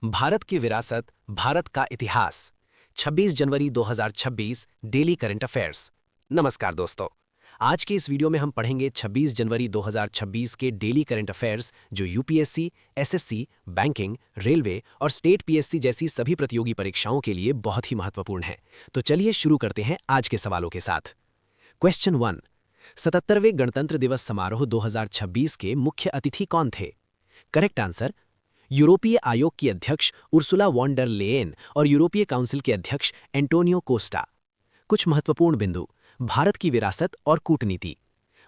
भारत की विरासत, भारत का इतिहास। 26 जनवरी 2026 डेली करंट अफेयर्स। नमस्कार दोस्तों, आज के इस वीडियो में हम पढ़ेंगे 26 जनवरी 2026 के डेली करंट अफेयर्स जो यूपीएससी, एसएससी, बैंकिंग, रेलवे और स्टेट पीएससी जैसी सभी प्रतियोगी परीक्षाओं के लिए बहुत ही महत्वपूर्ण है। तो चलिए शुरू करते हैं आज के सवालों के साथ। क्वेश्चन 1, 77वें गणतंत्र दिवस समारोह 2026 के मुख्य अतिथि कौन थे? करेक्ट आंसर, यूरोपीय आयोग की अध्यक्ष उर्सुला वॉन डर लेयेन और यूरोपीय काउंसिल के अध्यक्ष एंटोनियो कोस्टा। कुछ महत्वपूर्ण बिंदु। भारत की विरासत और कूटनीति।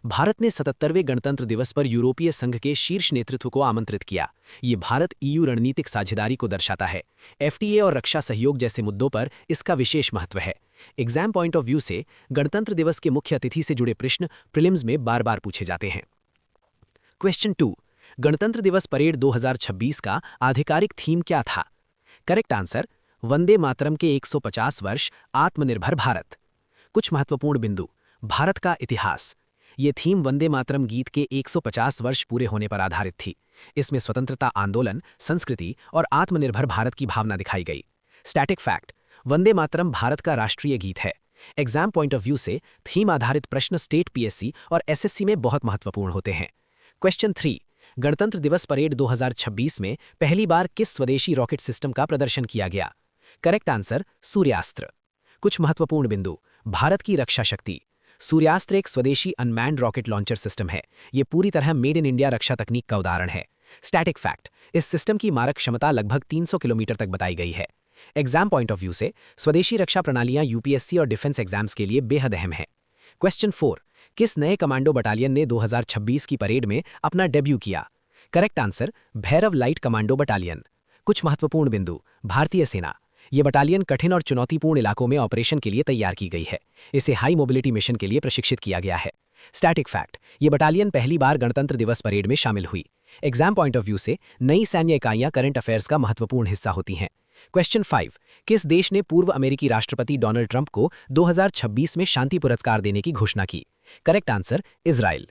भारत ने 77वें गणतंत्र दिवस पर यूरोपीय संघ के शीर्ष नेतृत्व को आमंत्रित किया। ये भारत ईयू रणनीतिक साझेदारी को दर्शाता है। एफटीए और रक्षा सहयोग जैसे मुद्दों पर इसका विशेष महत्व है। एग्जाम पॉइंट ऑफ व्यू से गणतंत्र दिवस के मुख्य अतिथि से जुड़े प्रश्न प्रीलिम्स में बार बार पूछे जाते हैं। क्वेश्चन 2, गणतंत्र दिवस परेड 2026 का आधिकारिक थीम क्या था? करेक्ट आंसर, वंदे मातरम के 150 वर्ष, आत्मनिर्भर भारत। कुछ महत्वपूर्ण बिंदु। भारत का इतिहास। ये थीम वंदे मातरम गीत के 150 वर्ष पूरे होने पर आधारित थी। इसमें स्वतंत्रता आंदोलन, संस्कृति और आत्मनिर्भर भारत की भावना दिखाई गई। स्टैटिक फैक्ट, वंदे मातरम भारत का राष्ट्रीय गीत है। एग्जाम पॉइंट ऑफ व्यू से थीम आधारित प्रश्न स्टेट पीएससी और एसएससी में बहुत महत्वपूर्ण होते हैं। क्वेश्चन 3, गणतंत्र दिवस परेड 2026 में पहली बार किस स्वदेशी रॉकेट सिस्टम का प्रदर्शन किया गया? Correct answer, Suryastra. कुछ महत्वपूर्ण बिंदु। भारत की रक्षा शक्ति। सूर्यास्त्र एक स्वदेशी अनमैन्ड रॉकेट लॉन्चर सिस्टम है। ये पूरी तरह मेड इन इंडिया रक्षा तकनीक का उदाहरण है। स्टैटिक फैक्ट, इस सिस्टम की मारक क्षमता लगभग 300 किलोमीटर तक बताई गई है। एग्जाम पॉइंट ऑफ व्यू से स्वदेशी रक्षा प्रणालियां यूपीएससी और डिफेंस एग्जाम्स के लिए बेहद अहम है। क्वेश्चन 4, किस नए कमांडो बटालियन ने 2026 की परेड में अपना डेब्यू किया? Correct answer, Bhairav light commando battalion. कुछ महत्वपूर्ण बिंदु। भारतीय सेना। ये बटालियन कठिन और चुनौतीपूर्ण इलाकों में ऑपरेशन के लिए तैयार की गई है। इसे हाई मोबिलिटी मिशन के लिए प्रशिक्षित किया गया है। स्टैटिक फैक्ट, ये बटालियन पहली बार गणतंत्र दिवस परेड में शामिल हुई। एग्जाम पॉइंट ऑफ व्यू से नई सैन्य इकाइयां करंट अफेयर्स का महत्वपूर्ण हिस्सा होती हैं। क्वेश्चन 5, किस देश ने पूर्व अमेरिकी राष्ट्रपति डोनाल्ड ट्रंप को 2026 में शांति पुरस्कार देने की घोषणा की? Correct answer, Israel.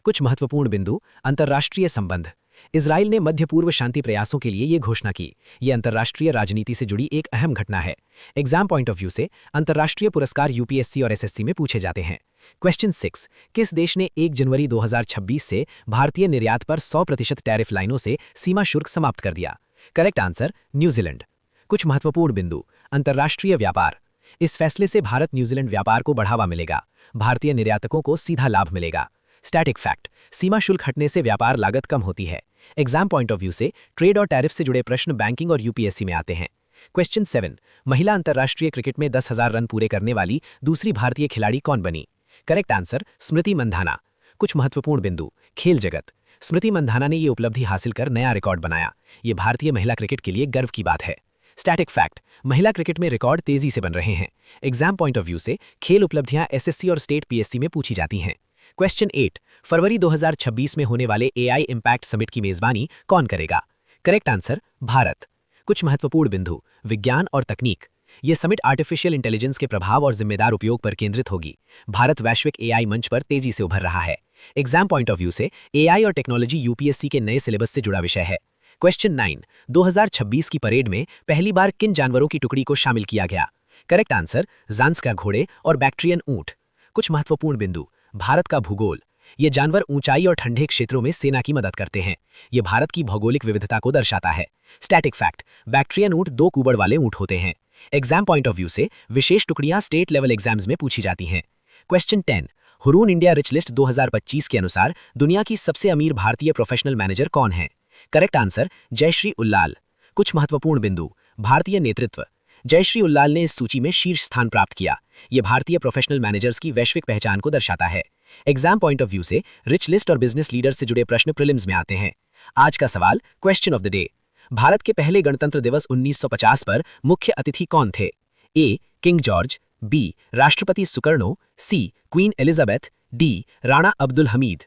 कुछ महत्वपूर्ण बिंदु। अंतर्राष्ट्रीय संबंध। इजराइल ने मध्य पूर्व शांति प्रयासों के लिए ये घोषणा की। ये अंतर्राष्ट्रीय राजनीति से जुड़ी एक अहम घटना है। एग्जाम पॉइंट ऑफ व्यू से अंतर्राष्ट्रीय पुरस्कार यूपीएससी और एसएससी में पूछे जाते हैं। क्वेश्चन 6, किस देश ने 1 जनवरी 2026 से भारतीय निर्यात पर 100% टैरिफ लाइनों से सीमा शुल्क समाप्त कर दिया? Correct answer, New Zealand. कुछ महत्वपूर्ण बिंदु। अंतर्राष्ट्रीय व्यापार। इस फैसले से भारत न्यूजीलैंड व्यापार को बढ़ावा मिलेगा। भारतीय निर्यातकों को सीधा लाभ मिलेगा। स्टैटिक फैक्ट, सीमा शुल्क हटने से व्यापार लागत कम होती है। एग्जाम पॉइंट ऑफ व्यू से ट्रेड और टैरिफ से जुड़े प्रश्न बैंकिंग और यूपीएससी में आते हैं। क्वेश्चन 7, महिला अंतर्राष्ट्रीय क्रिकेट में 10,000 रन पूरे करने वाली दूसरी भारतीय खिलाड़ी कौन बनी? Correct answer, Smriti Mandhana. कुछ महत्वपूर्ण बिंदु। खेल जगत। स्मृति मंधाना ने ये उपलब्धि हासिल कर नया रिकॉर्ड बनाया। ये भारतीय महिला क्रिकेट के लिए गर्व की बात है। स्टैटिक फैक्ट, महिला क्रिकेट में रिकॉर्ड तेजी से बन रहे हैं। एग्जाम पॉइंट ऑफ व्यू से खेल उपलब्धियां एसएससी और स्टेट पीएससी में पूछी जाती हैं। क्वेश्चन 8, फरवरी 2026 में होने वाले एआई इम्पैक्ट समिट की मेजबानी कौन करेगा? Correct answer, Bharat. कुछ महत्वपूर्ण बिंदु। विज्ञान और तकनीक। ये समिट आर्टिफिशियल इंटेलिजेंस के प्रभाव और जिम्मेदार उपयोग पर केंद्रित होगी। भारत वैश्विक एआई मंच पर तेजी से उभर रहा है। एग्जाम पॉइंट ऑफ व्यू से एआई और टेक्नोलॉजी यूपीएससी के नए सिलेबस से जुड़ा विषय है। क्वेश्चन 9, 2026 की परेड में पहली बार किन जानवरों की टुकड़ी को शामिल किया गया? करेक्ट आंसर, ज़ांस्का घोड़े और बैक्ट्रियन ऊंट। कुछ महत्वपूर्ण बिंदु। भारत का भूगोल। ये जानवर ऊंचाई और ठंडे क्षेत्रों में सेना की मदद करते हैं। ये भारत की भौगोलिक विविधता को दर्शाता है। स्टैटिक फैक्ट, बैक्ट्रियन ऊंट 2 कुबड़ वाले ऊंट होते हैं। एग्जाम पॉइंट ऑफ व्यू से विशेष टुकड़ियां स्टेट लेवल एग्जाम्स में पूछी जाती हैं। Question 10, Hurun India rich list 2025 के अनुसार दुनिया की सबसे अमीर भारतीय प्रोफेशनल मैनेजर कौन है? Correct answer, Jayashree Ullal. कुछ महत्वपूर्ण बिंदु। भारतीय नेतृत्व। जयश्री उल्लाल ने इस सूची में शीर्ष स्थान प्राप्त किया। ये भारतीय प्रोफेशनल मैनेजर्स की वैश्विक पहचान को दर्शाता है। एग्जाम पॉइंट ऑफ व्यू से रिच लिस्ट और बिजनेस लीडर से जुड़े प्रश्न प्रीलिम्स में आते हैं। आज का सवाल, question of the day. Bharat के पहले गणतंत्र दिवस 1950 पर मुख्य अतिथि कौन थे? ए, किंग जॉर्ज, बी, राष्ट्रपति Sukarno, C, Queen Elizabeth, D, Rana Abdul Hamid.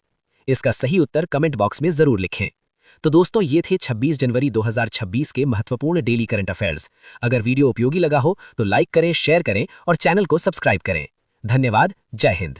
इसका सही उत्तर कमेंट बॉक्स में जरूर लिखें। तो दोस्तों, ये थे 26 जनवरी 2026 के महत्वपूर्ण डेली करंट अफेयर्स। अगर वीडियो उपयोगी लगा हो तो लाइक करें, शेयर करें और चैनल को सब्सक्राइब करें। धन्यवाद। जय हिंद।